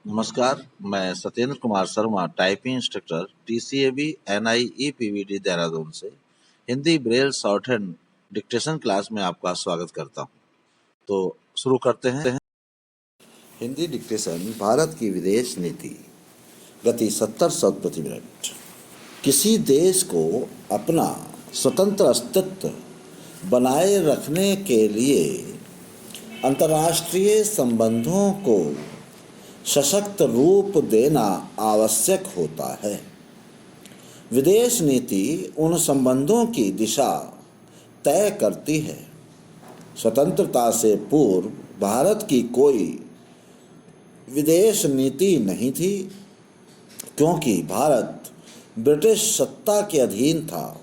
नमस्कार, मैं Satyendra Kumar Sharma, typing instructor, TCAB NIEPVT Dehradun से Hindi Braille shorthand dictation class में आपका स्वागत करता हूं। तो शुरू करते हैं। हिंदी डिक्टेशन भारत की विदेश नीति। गति 70 शब्द प्रति मिनट। किसी देश को अपना स्वतंत्र अस्तित्व बनाए रखने के लिए अंतर्राष्ट्रीय संबंधों को सशक्त रूप देना आवश्यक होता है। विदेश नीति उन संबंधों की दिशा तय करती है। स्वतंत्रता से पूर्व भारत की कोई विदेश नीति नहीं थी, क्योंकि भारत ब्रिटिश सत्ता के अधीन था।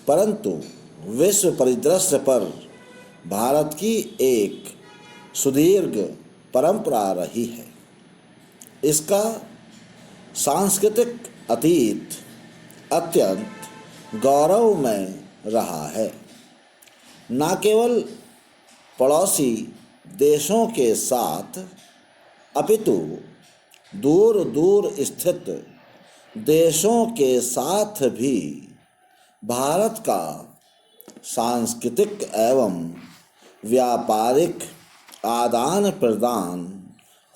परंतु विश्व परिदृश्य पर भारत की एक सुदीर्घ परंपरा रही है। इसका सांस्कृतिक अतीत अत्यंत गौरवमय रहा है। न केवल पड़ोसी देशों के साथ, अपितु दूर दूर स्थित देशों के साथ भी भारत का सांस्कृतिक एवं व्यापारिक आदान प्रदान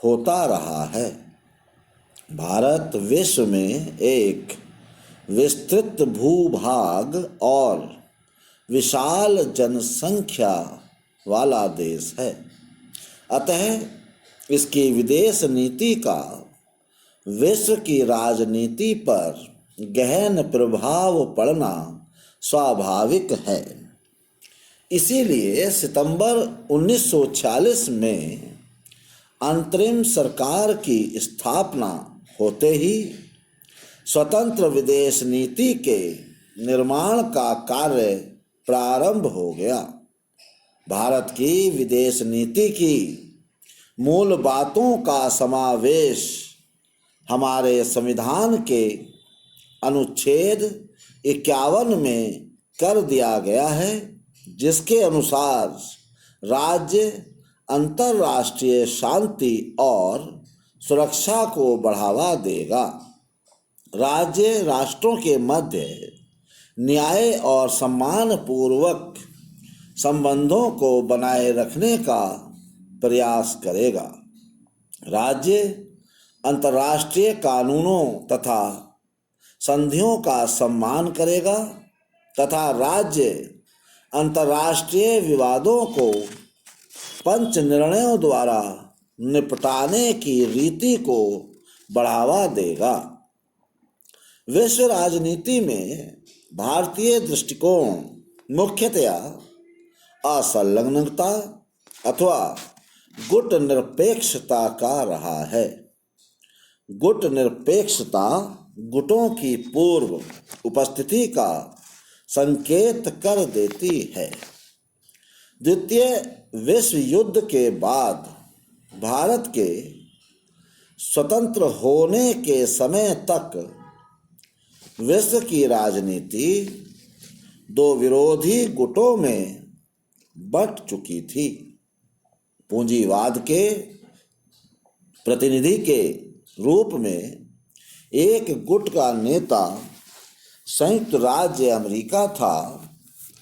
होता रहा है। भारत विश्व में एक विस्तृत भूभाग और विशाल जनसंख्या वाला देश है। अतः इसकी विदेश नीति का विश्व की राजनीति पर गहन प्रभाव पड़ना स्वाभाविक है। इसीलिए सितंबर 1946 में अंतरिम सरकार की स्थापना होते ही स्वतंत्र विदेश नीति के निर्माण का कार्य प्रारंभ हो गया। भारत की विदेश नीति की मूल बातों का समावेश हमारे संविधान के अनुच्छेद 51 में कर दिया गया है, जिसके अनुसार राज्य अंतर्राष्ट्रीय शांति और सुरक्षा को बढ़ावा देगा। राज्य राष्ट्रों के मध्य न्याय और सम्मान पूर्वक संबंधों को बनाए रखने का प्रयास करेगा। राज्य अंतर्राष्ट्रीय कानूनों तथा संधियों का सम्मान करेगा तथा राज्य अंतर्राष्ट्रीय विवादों को पंच निर्णयों द्वारा निपटाने की रीति को बढ़ावा देगा। विश्व राजनीति में भारतीय दृष्टिकोण मुख्यतया असंलग्नता अथवा गुट निरपेक्षता का रहा है। गुट निरपेक्षता गुटों की पूर्व उपस्थिति का संकेत कर देती है। द्वितीय विश्व युद्ध के बाद भारत के स्वतंत्र होने के समय तक विश्व की राजनीति दो विरोधी गुटों में बंट चुकी थी। पूंजीवाद के प्रतिनिधि के रूप में एक गुट का नेता संयुक्त राज्य अमेरिका था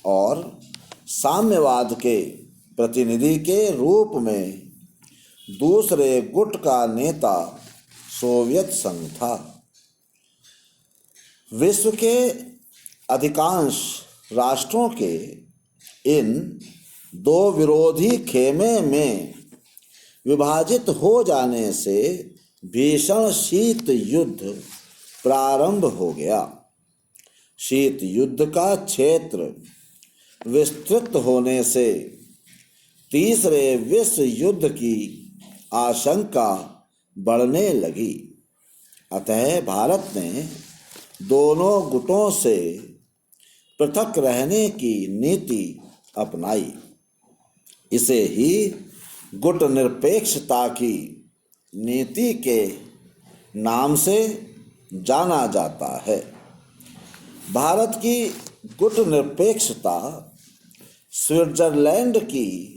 और साम्यवाद के प्रतिनिधि के रूप में दूसरे गुट का नेता सोवियत संघ था। विश्व के अधिकांश राष्ट्रों के इन दो विरोधी खेमे में विभाजित हो जाने से भीषण शीत युद्ध प्रारंभ हो गया। शीत युद्ध का क्षेत्र विस्तृत होने से तीसरे विश्व युद्ध की आशंका बढ़ने लगी। अतः भारत ने दोनों गुटों से पृथक रहने की नीति अपनाई। इसे ही गुट निरपेक्षता की नीति के नाम से जाना जाता है। भारत की गुट निरपेक्षता स्विट्जरलैंड की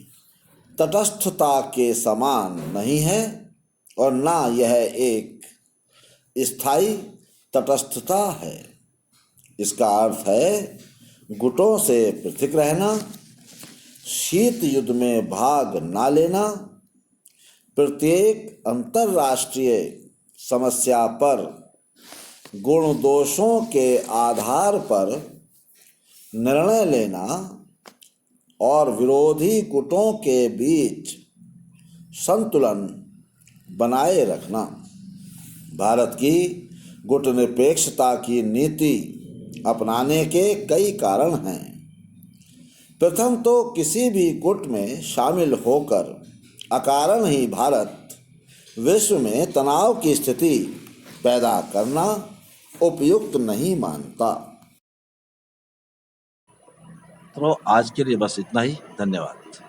तटस्थता के समान नहीं है और ना यह एक स्थायी तटस्थता है। इसका अर्थ है गुटों से पृथक रहना, शीत युद्ध में भाग ना लेना, प्रत्येक अंतर्राष्ट्रीय समस्या पर गुण दोषों के आधार पर निर्णय लेना और विरोधी गुटों के बीच संतुलन बनाए रखना। भारत की गुटनिरपेक्षता की नीति अपनाने के कई कारण हैं। प्रथम तो किसी भी गुट में शामिल होकर अकारण ही भारत विश्व में तनाव की स्थिति पैदा करना उपयुक्त नहीं मानता। तो आज के लिए बस इतना ही। धन्यवाद।